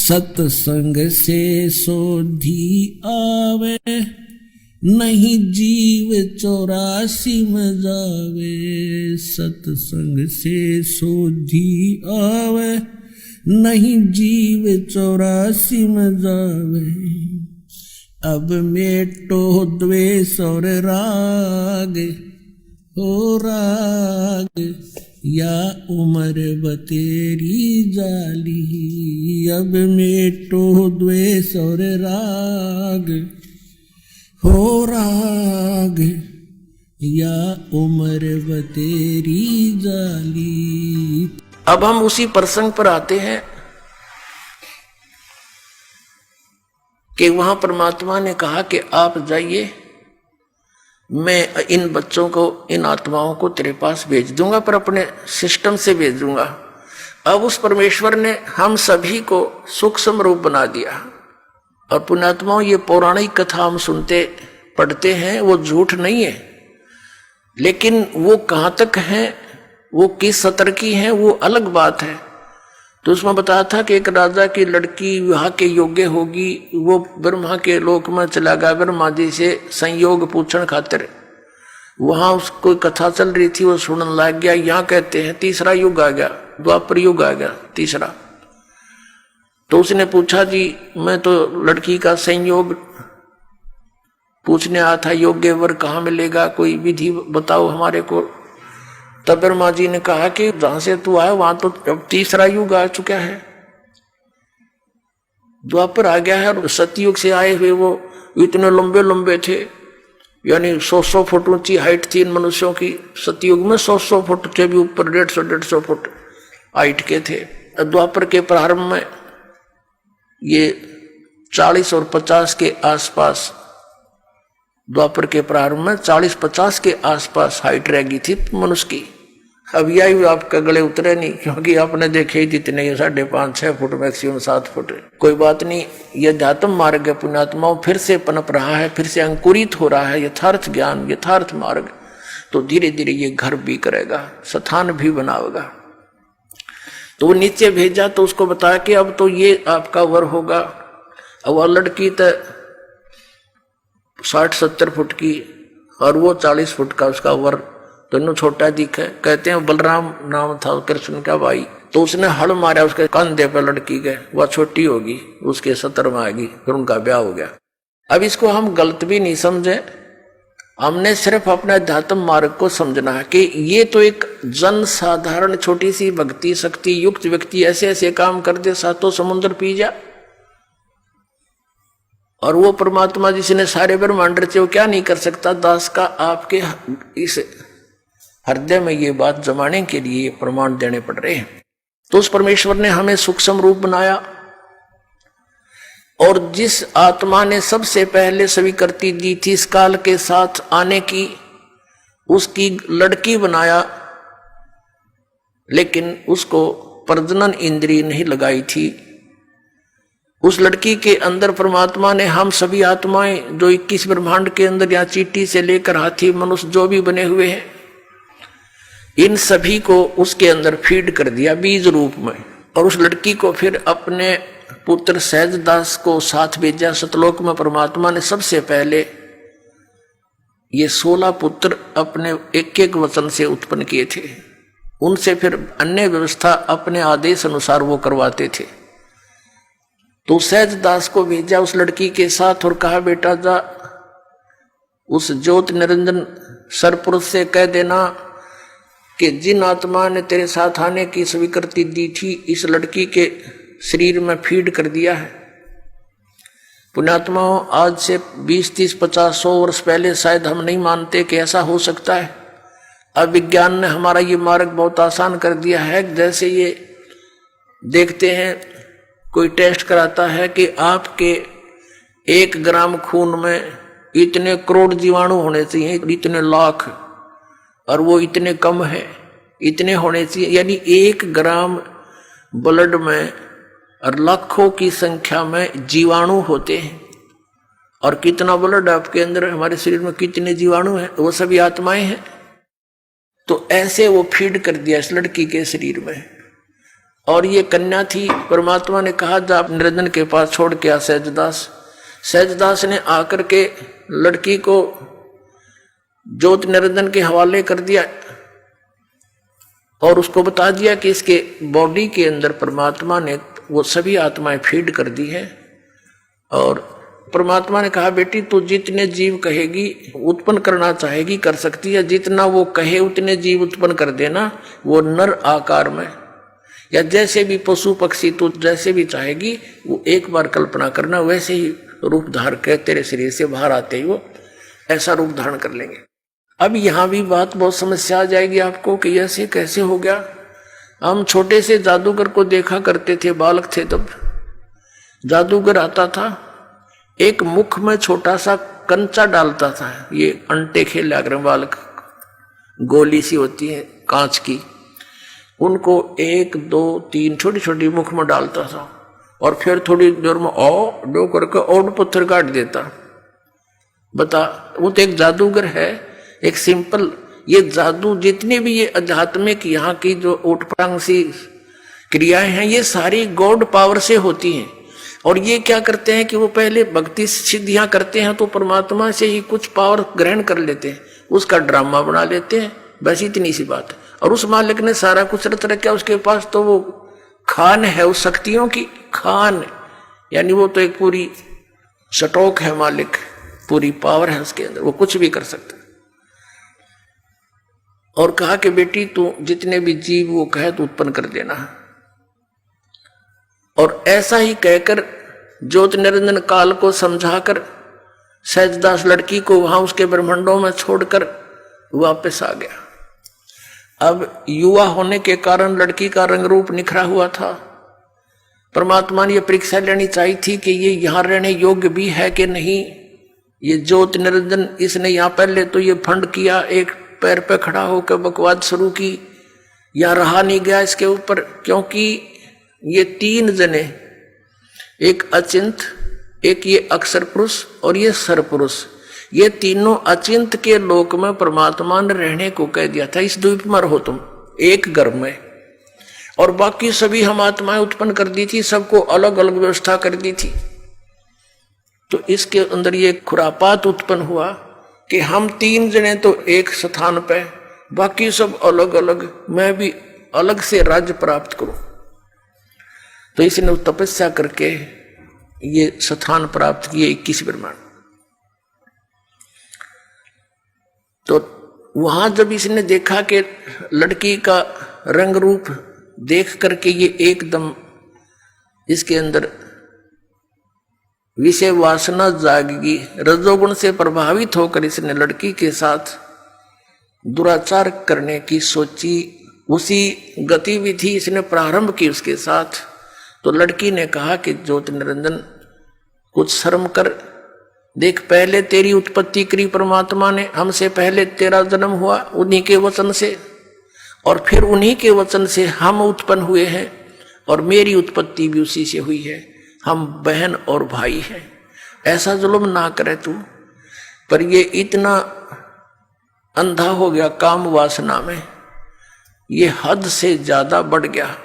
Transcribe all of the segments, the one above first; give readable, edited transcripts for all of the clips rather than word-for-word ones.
सत्संग से सोधी आवे, नहीं जीव 84 में जावे। सत्संग से सोधी आवे, नहीं जीव 84 में जावे। अब मेटो द्वेष और राग, हो राग या उम्र बतेरी जाली। अब मेटो द्वेष और राग, हो राग या उम्र बतेरी जाली। अब हम उसी प्रसंग पर आते हैं कि वहां परमात्मा ने कहा कि आप जाइए, मैं इन बच्चों को, इन आत्माओं को तेरे पास भेज दूंगा, पर अपने सिस्टम से भेज दूंगा। अब उस परमेश्वर ने हम सभी को सूक्ष्म रूप बना दिया। और पुण्यात्माओं, ये पौराणिक कथा हम सुनते पढ़ते हैं, वो झूठ नहीं है, लेकिन वो कहाँ तक है, वो किस स्तर की है, वो अलग बात है। तो उसमें बताया था कि एक राजा की लड़की विवाह के योग्य होगी, वो ब्रह्मा के लोक में चला गया ब्रह्मा जी से संयोग पूछने खातिर। वहां उसको कथा चल रही थी, वो सुनने लग गया। यहाँ कहते हैं तीसरा युग आ गया, द्वापर युग आ गया तीसरा। तो उसने पूछा, जी मैं तो लड़की का संयोग पूछने आया था, योग्य वर कहाँ मिलेगा, कोई विधि बताओ हमारे को। तब ब्रह्मा जी ने कहा कि जहां से तू आया वहां तो अब तीसरा युग आ चुका है, द्वापर आ गया है। और सतयुग से आए हुए वो इतने लंबे लंबे थे, यानी 100 फुट ऊंची हाइट थी इन मनुष्यों की। सतयुग में 100 फुट थे, भी ऊपर 150 फुट हाइट के थे। द्वापर के प्रारंभ में ये 40 और 50 के आसपास, द्वापर के प्रारंभ में 40-50 के आसपास हाइट रह गई थी मनुष्य की। अब यही आपका गले उतरे नहीं, क्योंकि आपने देखे ही जितने, 5.5-6 फुट, मैक्सिमम 7 फुट। कोई बात नहीं, यह अध्यात्म मार्ग है पुण्यात्माओं, फिर से पनप रहा है, फिर से अंकुरित हो रहा है यथार्थ ज्ञान, यथार्थ मार्ग। तो धीरे धीरे ये घर भी करेगा, स्थान भी बनाएगा। तो वो नीचे भेजा, तो उसको बताया कि अब तो ये आपका वर होगा। अब वह लड़की तो 60-70 फुट की और वो 40 फुट का उसका वर, दोनों छोटा दिखे। कहते हैं बलराम नाम था कृष्ण का भाई। तो उसने हड़ मारा उसके कंधे पर लड़की के, वह छोटी होगी, उसके 70 में आएगी, फिर उनका ब्याह हो गया। अब इसको हम गलत भी नहीं समझे, हमने सिर्फ अपने अध्यात्म मार्ग को समझना है कि ये तो एक जन साधारण छोटी सी भक्ति शक्ति युक्त व्यक्ति ऐसे ऐसे काम कर दे, सातों समुद्र पी जा। और वो परमात्मा जिसने सारे ब्रह्मांड रचे, वो क्या नहीं कर सकता। दास का आपके इस हृदय में ये बात जमाने के लिए प्रमाण देने पड़ रहे हैं। तो उस परमेश्वर ने हमें सूक्ष्म रूप बनाया, और जिस आत्मा ने सबसे पहले स्वीकृति दी थी इस काल के साथ आने की, उसकी लड़की बनाया, लेकिन उसको प्रजनन इंद्रिय नहीं लगाई थी। उस लड़की के अंदर परमात्मा ने हम सभी आत्माएं जो 21 ब्रह्मांड के अंदर, या चींटी से लेकर हाथी मनुष्य जो भी बने हुए हैं, इन सभी को उसके अंदर फीड कर दिया बीज रूप में। और उस लड़की को फिर अपने पुत्र सहजदास को साथ भेजा सतलोक में। परमात्मा ने सबसे पहले ये 16 पुत्र अपने एक एक वचन से उत्पन्न किए थे, उनसे फिर अन्य व्यवस्था अपने आदेश अनुसार वो करवाते थे। तो सहजदास को भेजा उस लड़की के साथ और कहा, बेटा जा उस ज्योत निरंजन सरपुरुष से कह देना कि जिन आत्मा ने तेरे साथ आने की स्वीकृति दी थी, इस लड़की के शरीर में फीड कर दिया है। पुण्यात्माओं, आज से 20, 30, 50, 100 वर्ष पहले शायद हम नहीं मानते कि ऐसा हो सकता है। अब विज्ञान ने हमारा ये मार्ग बहुत आसान कर दिया है। जैसे ये देखते हैं, कोई टेस्ट कराता है कि आपके 1 ग्राम खून में इतने करोड़ जीवाणु होने चाहिए, इतने लाख, और वो इतने कम है, इतने होने चाहिए। यानी 1 ग्राम ब्लड में और लाखों की संख्या में जीवाणु होते हैं। और कितना ब्लड आपके अंदर, हमारे शरीर में कितने जीवाणु हैं, वो सभी आत्माएं हैं। तो ऐसे वो फीड कर दिया इस लड़की के शरीर में। और ये कन्या थी। परमात्मा ने कहा जा निरंजन के पास छोड़ के आ सहजदास। सहजदास ने आकर के लड़की को ज्योत निरंजन के हवाले कर दिया और उसको बता दिया कि इसके बॉडी के अंदर परमात्मा ने वो सभी आत्माएं फीड कर दी है। और परमात्मा ने कहा बेटी तू जितने जीव कहेगी उत्पन्न करना चाहेगी कर सकती है, जितना वो कहे उतने जीव उत्पन्न कर देना, वो नर आकार में या जैसे भी पशु पक्षी तू जैसे भी चाहेगी वो एक बार कल्पना करना, वैसे ही रूप धारण के तेरे शरीर से बाहर आते ही वो ऐसा रूप धारण कर लेंगे। अब यहाँ भी बात बहुत समस्या आ जाएगी आपको कि ऐसे कैसे हो गया। हम छोटे से जादूगर को देखा करते थे, बालक थे तब। जादूगर आता था, एक मुख में छोटा सा कंचा डालता था, ये अंटे खेल बालक, गोली सी होती है कांच की, उनको 1 2 3 छोटी छोटी मुख में डालता था और फिर थोड़ी देर में डो करके और पत्थर काट देता। बता, वो तो एक जादूगर है, एक सिंपल। ये जादू जितने भी ये आध्यात्मिक यहाँ की जो ऊटपटांग सी क्रियाएं हैं ये सारी गॉड पावर से होती हैं। और ये क्या करते हैं कि वो पहले भक्ति सिद्धियां करते हैं तो परमात्मा से ही कुछ पावर ग्रहण कर लेते हैं, उसका ड्रामा बना लेते हैं, बस इतनी सी बात है। और उस मालिक ने सारा कुछ रच रखा उसके पास, तो वो खान है उस शक्तियों की, खान यानी वो तो एक पूरी स्टॉक है मालिक, पूरी पावर है उसके अंदर, वो कुछ भी कर सकता है। और कहा कि बेटी तू जितने भी जीव वो कहे तो उत्पन्न कर देना। और ऐसा ही कहकर ज्योत निरंजन काल को समझाकर सहजदास लड़की को वहां उसके ब्रह्मांडों में छोड़कर वापस आ गया। अब युवा होने के कारण लड़की का रंग रूप निखरा हुआ था। परमात्मा ने यह परीक्षा लेनी चाहिए थी कि ये यहां रहने योग्य भी है कि नहीं। ये ज्योत निरंजन इसने यहां पहले तो ये फंड किया, एक पैर पे खड़ा होकर बकवाद शुरू की, या रहा नहीं गया इसके ऊपर, क्योंकि ये 3 जने, एक अचिंत, एक ये अक्षर पुरुष और ये सर पुरुष, ये तीनों अचिंत के लोक में परमात्मा ने रहने को कह दिया था। इस द्वीप में रहो तुम एक गर्भ में, और बाकी सभी हम आत्माएं उत्पन्न कर दी थी, सबको अलग अलग व्यवस्था कर दी थी। तो इसके अंदर ये खुरापात उत्पन्न हुआ कि हम 3 जने तो एक स्थान पे, बाकी सब अलग अलग, मैं भी अलग से राज्य प्राप्त करूं। तो इसने तपस्या करके ये स्थान प्राप्त किए 21 ब्रह्मांड। तो वहां जब इसने देखा कि लड़की का रंग रूप देख करके ये एकदम इसके अंदर विषय वासना जागेगी, रजोगुण से प्रभावित होकर इसने लड़की के साथ दुराचार करने की सोची। उसी गतिविधि इसने प्रारंभ की उसके साथ। तो लड़की ने कहा कि ज्योत निरंजन कुछ शर्म कर, देख पहले तेरी उत्पत्ति करी परमात्मा ने, हमसे पहले तेरा जन्म हुआ उन्हीं के वचन से, और फिर उन्हीं के वचन से हम उत्पन्न हुए हैं, और मेरी उत्पत्ति भी उसी से हुई है, हम बहन और भाई हैं। ऐसा जुल्म ना करे तू। पर ये इतना अंधा हो गया काम वासना में, ये हद से ज्यादा बढ़ गया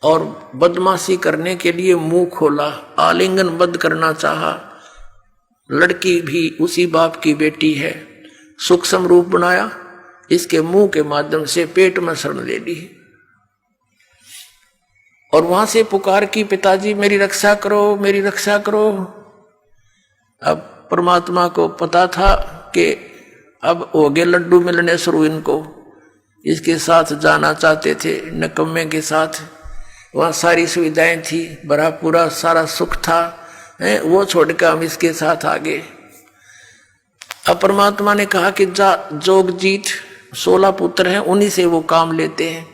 और बदमाशी करने के लिए मुंह खोला, आलिंगन बद्ध करना चाहा। लड़की भी उसी बाप की बेटी है, सूक्ष्म रूप बनाया, इसके मुंह के माध्यम से पेट में शरण ले ली और वहां से पुकार की, पिताजी मेरी रक्षा करो, मेरी रक्षा करो। अब परमात्मा को पता था कि अब हो गए लड्डू मिलने शुरू इनको, इसके साथ जाना चाहते थे नकम्मे के साथ। वहाँ सारी सुविधाएं थी, बड़ा पूरा सारा सुख था, वो छोड़कर हम इसके साथ आ गए। अब परमात्मा ने कहा कि जा जोगजीत, 16 पुत्र हैं, उन्हीं से वो काम लेते हैं।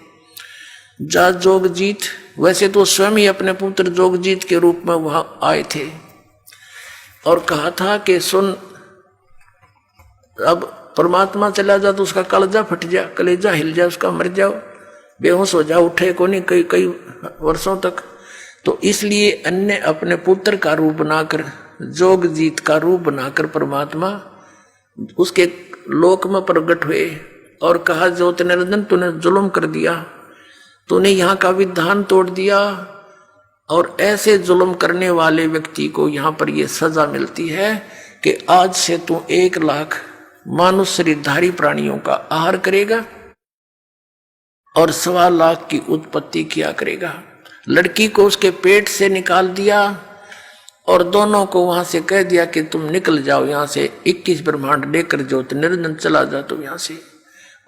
जा जोगजीत, वैसे तो स्वयं ही अपने पुत्र जोगजीत के रूप में वहां आए थे और कहा था कि सुन, अब परमात्मा चला जा तो उसका कलेजा फट जा, कलेजा हिल जाए उसका, मर जाओ, बेहोश हो जाओ, उठे को नहीं कई कई वर्षों तक। तो इसलिए अन्य अपने पुत्र का रूप बनाकर, जोगजीत का रूप बनाकर परमात्मा उसके लोक में प्रकट हुए और कहा ज्योत निरंजन तूने जुल्म कर दिया, तूने यहाँ का विधान तोड़ दिया और ऐसे जुल्म करने वाले व्यक्ति को यहाँ पर यह सजा मिलती है कि आज से तू 1 लाख मानुष शरीरधारी प्राणियों का आहार करेगा और 1.25 लाख की उत्पत्ति किया करेगा। लड़की को उसके पेट से निकाल दिया और दोनों को वहां से कह दिया कि तुम निकल जाओ यहाँ से, 21 ब्रह्मांड लेकर जो तो निरंजन चला जा तुम यहाँ से।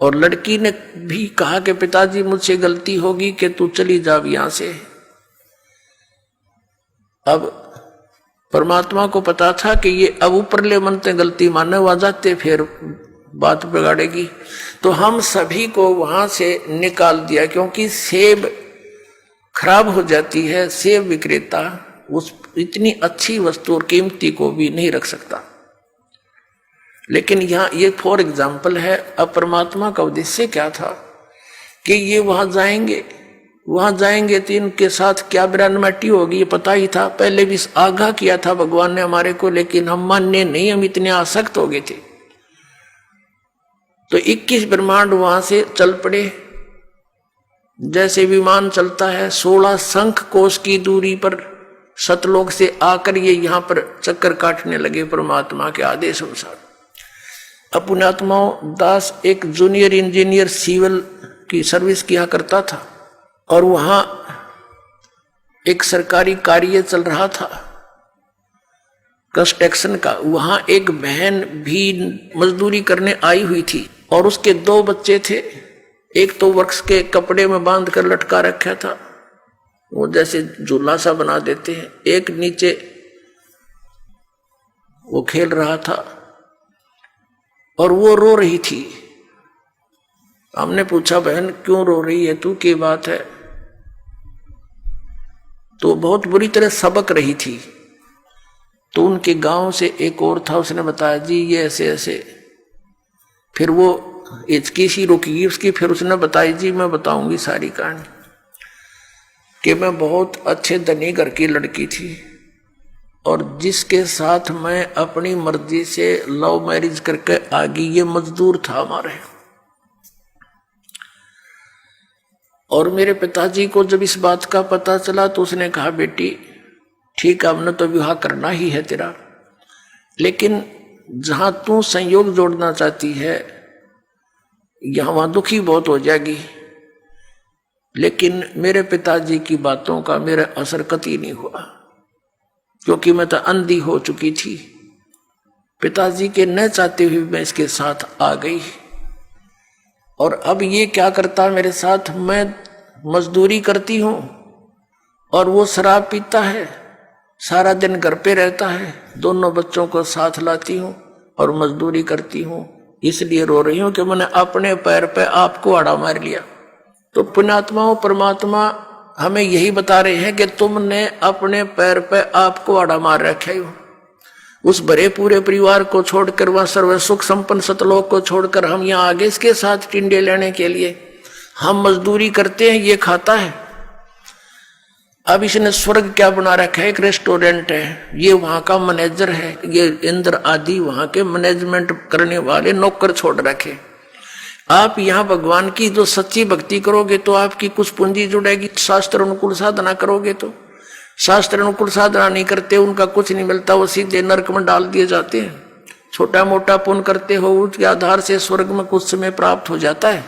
और लड़की ने भी कहा कि पिताजी मुझसे गलती होगी कि तू चली जाओ यहाँ से। अब परमात्मा को पता था कि ये अब ऊपरले मन से गलती मानने आ जाते फिर बात बिगाड़ेगी, तो हम सभी को वहां से निकाल दिया, क्योंकि सेब खराब हो जाती है। सेब विक्रेता उस इतनी अच्छी वस्तु और कीमती को भी नहीं रख सकता। लेकिन यहाँ ये फॉर एग्जाम्पल है। अब परमात्मा का उद्देश्य क्या था कि ये वहां जाएंगे तो इनके साथ क्या बिरानमटी होगी ये पता ही था, पहले भी आगाह किया था भगवान ने हमारे को, लेकिन हम मानने नहीं, हम इतने आसक्त हो गए थे। तो 21 ब्रह्मांड वहां से चल पड़े, जैसे विमान चलता है 16 शंख कोश की दूरी पर सतलोक से आकर ये यहाँ पर चक्कर काटने लगे परमात्मा के आदेश अनुसार। पुण्यात्माओं, दास एक जूनियर इंजीनियर सिविल की सर्विस किया करता था और वहां एक सरकारी कार्य चल रहा था कंस्ट्रक्शन का। वहां एक बहन भी मजदूरी करने आई हुई थी और उसके 2 बच्चे थे। एक तो वृक्ष के कपड़े में बांध कर लटका रखा था, वो जैसे झूला सा बना देते हैं, एक नीचे वो खेल रहा था और वो रो रही थी। हमने पूछा बहन क्यों रो रही है तू, क्या बात है? तो बहुत बुरी तरह सबक रही थी। तो उनके गांव से एक और था, उसने बताया जी ये ऐसे ऐसे। फिर वो हिचकी सी रुकी उसकी, फिर उसने बताई जी मैं बताऊंगी सारी कहानी कि मैं बहुत अच्छे धनी घर की लड़की थी और जिसके साथ मैं अपनी मर्जी से लव मैरिज करके आ गई, ये मजदूर था हमारे। और मेरे पिताजी को जब इस बात का पता चला तो उसने कहा बेटी ठीक है, हमने तो विवाह करना ही है तेरा, लेकिन जहां तू संयोग जोड़ना चाहती है यहां वहां दुखी बहुत हो जाएगी। लेकिन मेरे पिताजी की बातों का मेरा असर कतई नहीं हुआ, क्योंकि मैं तो अंधी हो चुकी थी। पिताजी के न चाहते हुए मैं इसके साथ आ गई। और अब ये क्या करता मेरे साथ, मैं मजदूरी करती हूं और वो शराब पीता है, सारा दिन घर पे रहता है, दोनों बच्चों को साथ लाती हूं और मजदूरी करती हूं, इसलिए रो रही हूं कि मैंने अपने पैर पे आपको आड़ा मार लिया। तो पुण्यात्माओं, परमात्मा हमें यही बता रहे हैं कि तुमने अपने पैर पे आपको आड़ा मार रखा है। उस भरे पूरे परिवार को छोड़कर, वह सर्व सुख संपन्न सतलोक को छोड़कर हम यहाँ आगे इसके साथ टिंडे लेने के लिए हम मजदूरी करते हैं, ये खाता है। अब इसने स्वर्ग क्या बना रखा है, एक रेस्टोरेंट है, ये वहां का मैनेजर है, ये इंद्र आदि वहां के मैनेजमेंट करने वाले नौकर छोड़ रखे। आप यहाँ भगवान की जो सच्ची भक्ति करोगे तो आपकी कुछ पूंजी जुड़ेगी। शास्त्र अनुकूल साधना करोगे तो, शास्त्र अनुकूल साधना नहीं करते उनका कुछ नहीं मिलता, वो सीधे नरक में डाल दिए जाते हैं। छोटा मोटा पुण्य करते हो उसके आधार से स्वर्ग में कुछ समय प्राप्त हो जाता है।